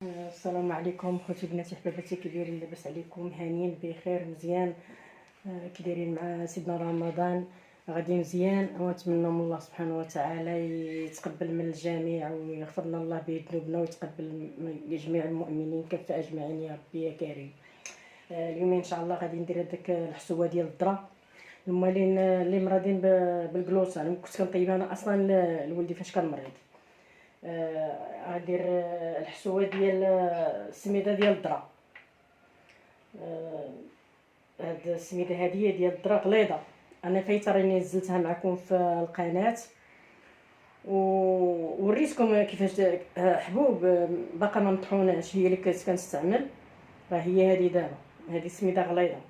السلام عليكم خوتي بناتي حباباتي، كي دايرين؟ لاباس عليكم؟ هانيين بخير مزيان؟ كي دايرين مع سيدنا رمضان؟ غادي مزيان، ونتمنى من الله سبحانه وتعالى يتقبل من الجميع ويغفر لنا الله به ذنوبنا ويتقبل من جميع المؤمنين كافه اجمعين يا ربي يا كريم. اليوم ان شاء الله غادي ندير هذاك الحسوه ديال الذره الموالين اللي مرضين بالجلوسه. انا كنت كنطيبها انا اصلا لولدي فاش كان مريض. غندير الحسوه ديال السميده ديال الذره. هاد السميده هذه ديال الذره غليظه، انا فايته راني نزلتها معكم في القناه ووريتكم كيفاش حبوب باقا ما مطحوناش، هي اللي كنستعمل. راه هي هذه دابا، هذه سميده غليظه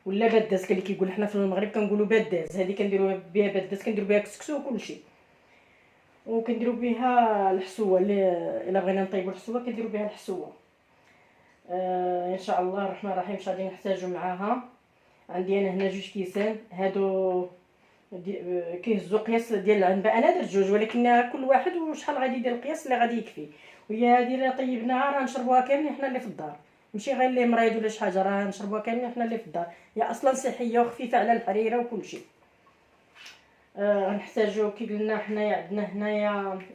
ولا باداز اللي كيقول حنا في المغرب كنقولوا باداز. هذه كنديروا بها باداز، كنديروا بها كسكسو وكلشي، وكنديروا بها الحسوه. الا بغينا نطيبوا الحسوه كنديروا بها الحسوه. ان شاء الله الرحمن الرحيم. غادي نحتاجوا معاها، عندي انا هنا 2 كيسان. هادو كيهزوا قياس ديال العنبه، انا درت 2 ولكن كل واحد وشحال غادي يدير القياس اللي غادي يكفي. وهي هذه اللي طيبناها راه نشربوها كاملين حنا اللي في الدار، ماشي غير اللي مريض ولا شي حاجه، راه نشربوها كاملين حنا اللي في الدار. هي اصلا صحيه وخفيفه على الحريره وكلشي. غنحتاجو كي قلنا حنايا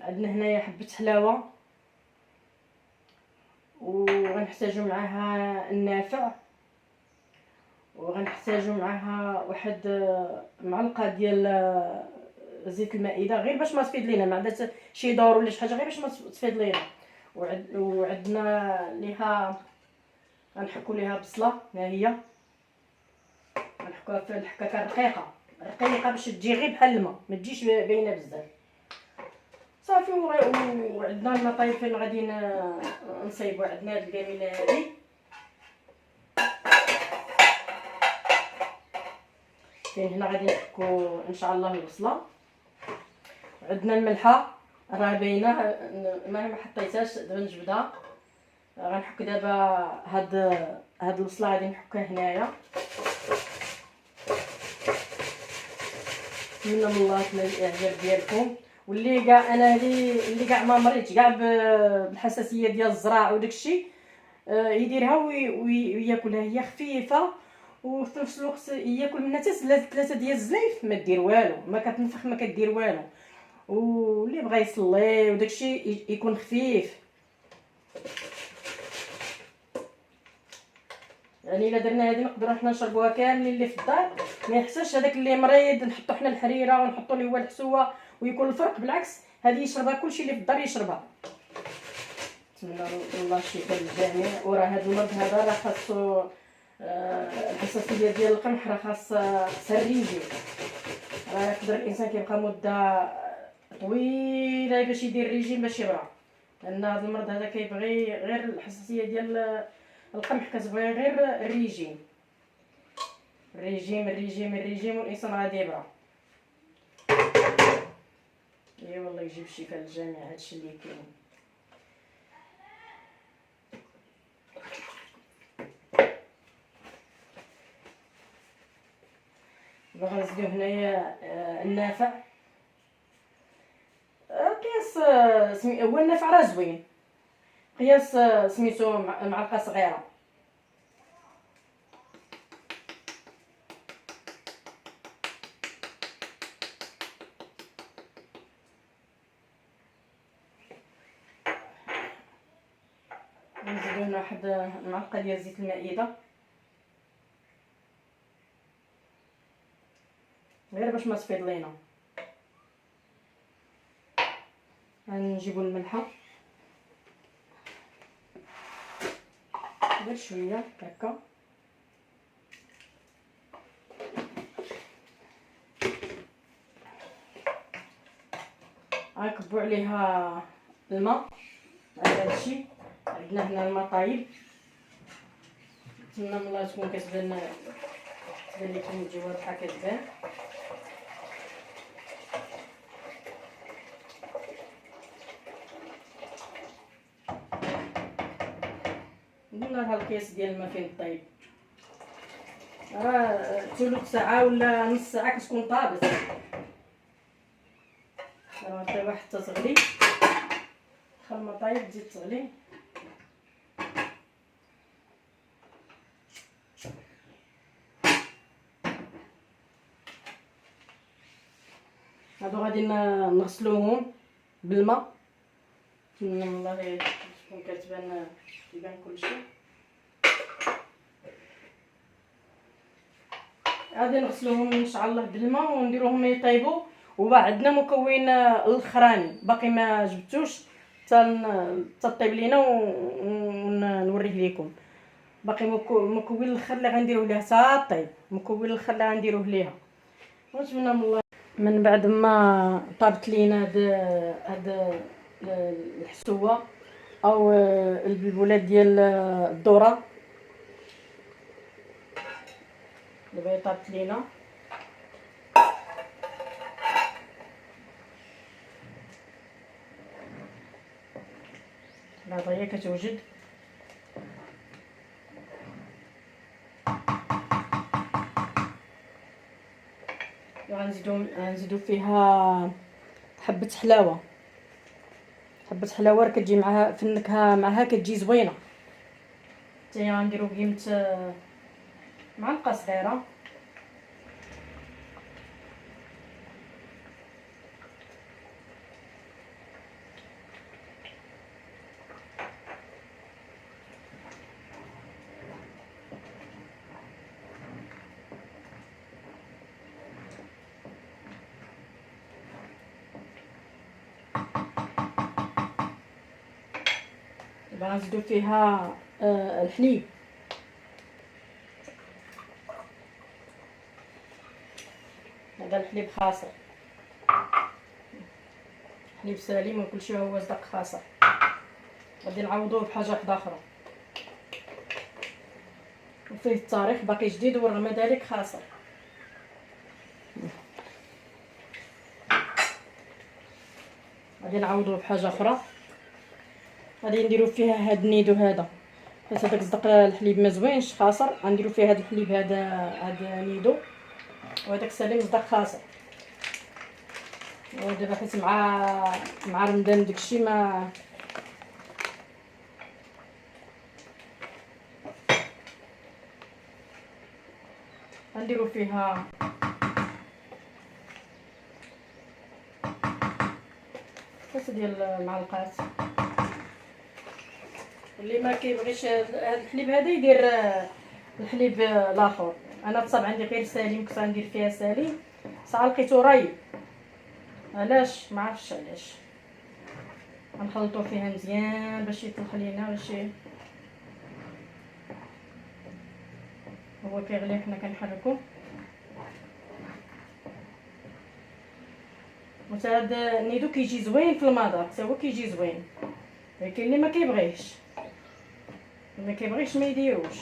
عندنا هنايا حبه حلاوه، وغنحتاجو معاها النافع، وغنحتاجو معاها واحد معلقه ديال زيت المائده، غير باش ما تفيض لينا، ما عندها شي دور ولا شي حاجه، غير باش ما تفيض لينا. وعندنا ليها غنحكو ليها بصله، ها هي غنحكوها في الحكاكه رقيقه باش تجي غير بحال الماء، ما تجيش باينه بزاف صافي. وعندنا المطايب فين غادي نصايبوا. عندنا هاد الكاميله هادي، فين هنا غادي نحكو ان شاء الله البصله. عندنا الملحه راه باينه، ما حطيتهاش، دابا نجبدها. غنحك دابا هاد البصله غادي نحكها هنايا. نتمنى من الله الاعجاب ديالكم، واللي كاع انا اللي كاع ما مريتش كاع بالحساسيه ديال الزراع وداكشي يديرها وياكلها. هي خفيفه وفي نفس الوقت ياكل منها حتى 3 ديال الزلايف، ما دير والو، ما كتنفخ، ما كدير والو. واللي بغى يصلي وداكشي يكون خفيف. يعني الا درنا هذه نقدروا حنا نشربوها كاملين اللي في الدار، ما يحتاجش هذاك اللي مريض نحطوا حنا الحريره ونحطوا ليه هو الحسوه ويكون الفرق. بالعكس هذه يشربها كلشي اللي في الدار يشربها. نتمنى الله الشفاء للجميع. وراه هذا المرض هذا راه خاصو الحساسيه ديال القمح، راه خاص الريجيم. راه يقدر الانسان كيبقى مده طويله باش يدير ريجيم باش يبرى، لان هذا المرض هذا كيبغي غير الحساسيه ديال القمح، كتبغي غير الريجيم الريجيم الريجيم الريجيم، والانسان غادي يبرى. اي والله يجيب الشفاء للجميع. هادشي اللي كاين. غنزيدو هنايا النافع. قياس هو النافع راه زوين، قياس سميتو معلقه صغيره. نزيدو هنا واحد معلقه ديال زيت المائده، غير باش ما تفيض لينا. غنجيبو الملحه غير شويه هكا، غنكبو عليها الماء. هادشي عندنا هنا الماء طايب. نتمنى من الله تكون كتبان لكم الجوه بحال كتبان. قلنا لها الكيس ديال الماء فين طايب، ثلث ساعه ولا نص ساعه كتكون طابت. راه طيبها حتى تغلي، خا الماء طايب تزيد تغلي. هادو غادي نغسلوهم بالماء. نتمنى من الله تكون كتبان يبان كلشي. غادي نغسلوهم ان شاء الله بالماء ونديروهم يطيبوا. وبعد عندنا مكون الاخراني باقي ما جبتوش تطيب لينا ونوريه لكم. باقي مكون الاخر اللي غنديروه ليها حتى طيب، مكون الاخر اللي غنديروه ليها. ونتمنى من الله من بعد ما طابت لينا هاد الحسوه او البلبولات ديال الذره دابا طابت لينا. لا هي كتوجد غنزيدو فيها حبه حلاوه. حبه حلاوه راه كتجي معها في النكهه، معها كتجي زوينه. حتى هي غنديرو قيمه معلقه صغيره. دابا غنزيدو فيها الحليب. هذا الحليب خاصر، حليب سليم وكلشي هو صدق خاصر. غادي نعوضوه بحاجه واحده اخرى وفيه التاريخ باقي جديد ورغم ذلك خاصر. غادي نعوضوه بحاجه اخرى. غادي نديرو فيها هاد النيدو هذا، حيت هذاك صدق الحليب ما زوينش خاصر. غنديرو فيه هاد الحليب هذا نيدو، وهذاك سليم صدق خاصر. ودابا حيت مع رمضان داكشي ما غنديرو فيها ثلاثه ديال المعلقات. اللي ما كيبغيش هذا الحليب هذا يدير الحليب الاخر. انا بصح عندي غير سليم، كنت غندير فيها سليم صح لقيتو رايب. علاش ما عرفتش علاش. غنخلطو فيها مزيان باش يطلق لينا، باش هو كيغلي حنا كنحركو. وهذا النيدو كيجي زوين في المذاق، حتى هو كيجي زوين. لكن اللي ما كيبغيش ما يديروش.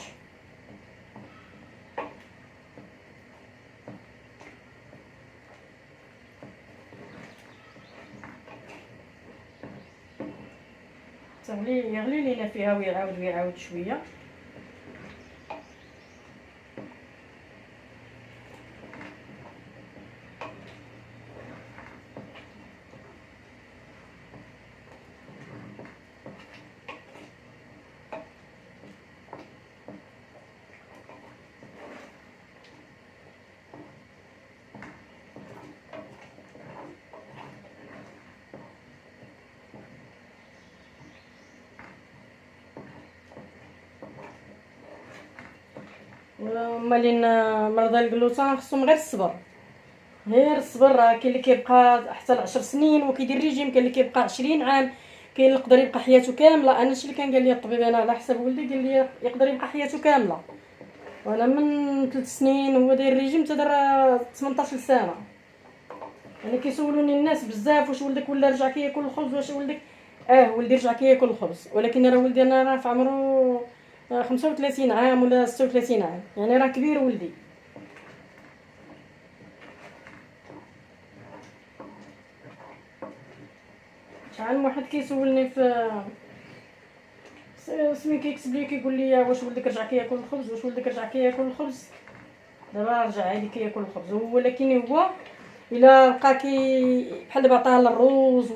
يغلي لينا فيها ويعاود شويه. مالين مرضى الجلوطان خصهم غير الصبر، غير الصبر. راه كاين اللي كيبقى حتى 10 سنين وكيدير ريجيم، كاين اللي كيبقى 20 عام، كاين اللي يقدر يبقى حياته كامله. انا شي اللي كان قال لي الطبيب، انا على حسب ولدي قال لي يقدر يبقى حياته كامله، وانا من 3 سنين هو داير ريجيم تدار 18 سنه. يعني كيسولوني الناس بزاف واش ولدك ولا رجع كياكل الخبز، واش ولدك ولدي رجع كياكل الخبز. ولكن راه ولدي انا راه في عمره 35 عام ولا 36 عام، يعني راه كبير ولدي. شحال من واحد كيسولني في سمي كيكتب لي كيقول لي واش ولدك رجع كياكل الخبز، واش ولدك رجع كياكل الخبز. دابا رجع عادي كياكل الخبز، ولكن هو الا بقى بحال دابا عطاه الروز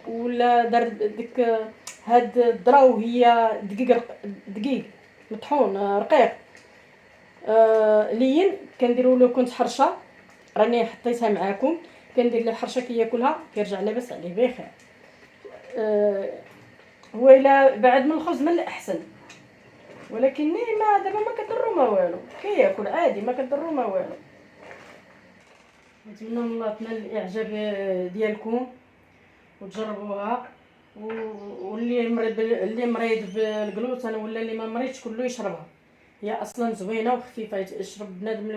ولا دار ديك هاد الذره وهي دقيق مطحون رقيق لين كنديروا له كنت حرشه، راني حطيتها معاكم. كندير له حرشه كياكلها كيرجع لاباس عليه بخير. هو الا بعد من الخبز من الاحسن، ولكن ما دابا ما كضرو ما والو، كياكل عادي ما كضرو ما والو. نتمنى من الله تنال الاعجاب ديالكم وتجربوها، اللي مريض بالجلوتين ولا اللي ما مريضش كله يشربها. هي اصلا زوينه وخفيفه، يشرب بنادم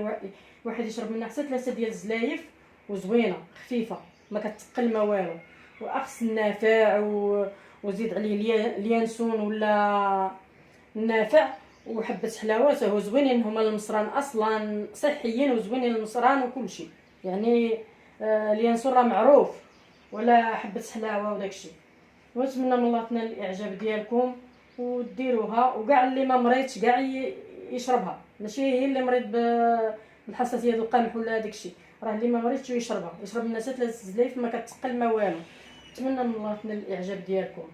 الواحد يشرب منها حتى 3 ديال الزلايف، وزوينه خفيفه ما كتقل ما والو، واخص النافع وزيد عليه اليانسون ولا النافع وحبه حلاوه. هو زوينين هما المصران اصلا صحيين وزوينين المصران وكل شيء يعني. اليانسون راه معروف، ولا حبه حلاوه وداكشي. ونتمنى من الله تنال الاعجاب ديالكم وديروها، وكاع اللي ما مريضش كاع يشربها، ماشي هي اللي مريض بالحساسيه القمح ولا داكشي، راه اللي ما مريضش يشربها، يشرب الناس 3 زلايف ما كتقل ما والو. نتمنى من الله تنال الاعجاب ديالكم.